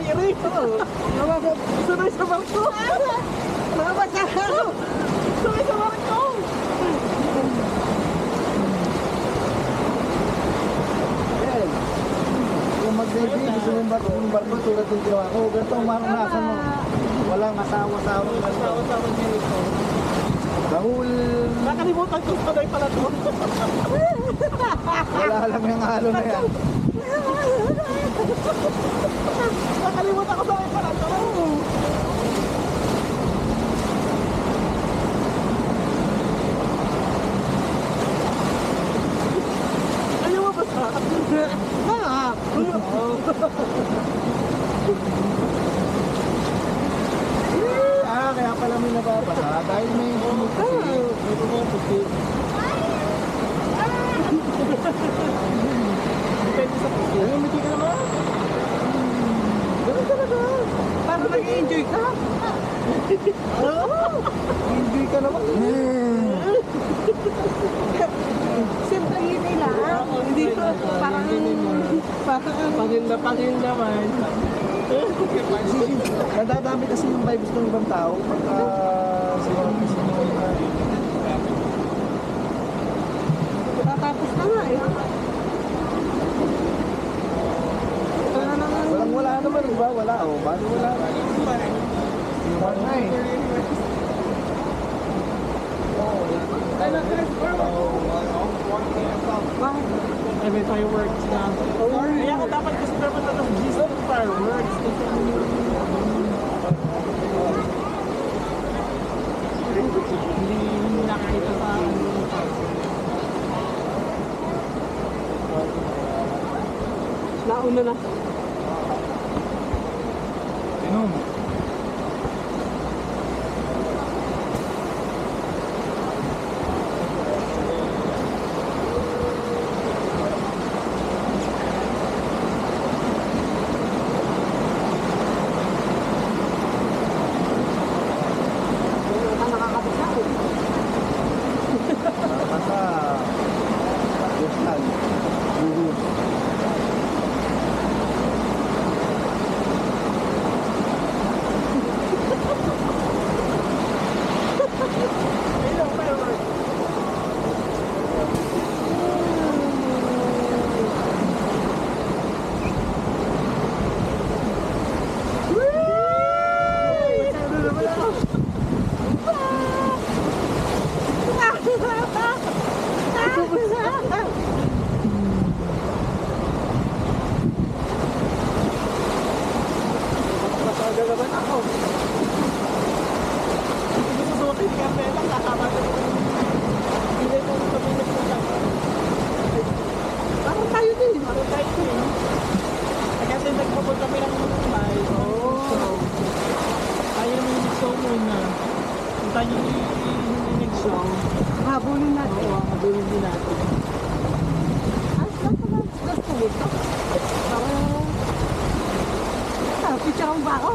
iri. Sunay sa barko. Mabasa ako. Sunay sa barko. Yan. Kung mag-baby, gusto mong barko tulad ng ginawa ko. Ganito ang maranasan mo. Walang asawa-sawa. Asawa-sawa niya ito. Dahul, Nakalimutan ko sunay pala to. wala lang yung halo na yan. Nakalimutan ko sunay pala to. Ayaw mo ba sa? Kaya pala may nababasa. Dahil may pumuputi. May pumuputi. Depende sa puso. Ay, umiti ka naman. Ganun talaga. Parang nag-enjoy ka. Enjoy ka naman. Siyempre hindi lang. Hindi ko. Parang Paginda man. Nadadami kasi yung vibes ng ibang tao. Pagka tatapos na nga eh. wala naman, di ba? Wala. O, bali wala. Iwan na eh. Ay, may fireworks na. Kaya ko dapat kasi dapat ng gist ng fireworks. Hindi nakakita sa nauna na. Inom. Basta personal. Buhos. Ayun, fireworks. Masagal naman ako. Hindi ko susukin kaya pala kakama ko. Hindi ko sabihin ko lang. Parang tayo din. Parang tayo din. Kasi nagpapod kami ng bahay. Ayaw mo yung show muna. Kung tayo hindi nag-show, Habulin natin. mabulin din natin. Gusto mo ito? Picture mo ba ako?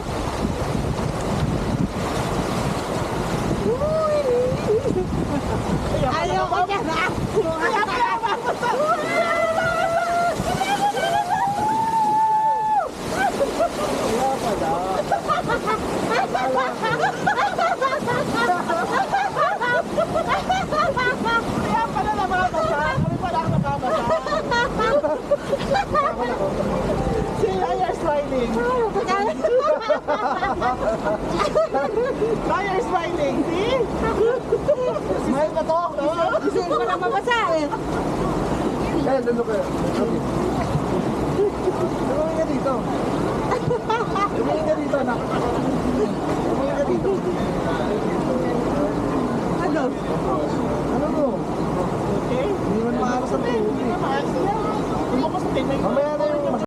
Ayaw ko dyan ha! Wala pala. Kaya pala nababasa. Kami pala ang nababasa. See, now you're smiling. Now you're smiling, see? Smile na to. Gusto ko na mabasa eh. Kaya, lalo kayo.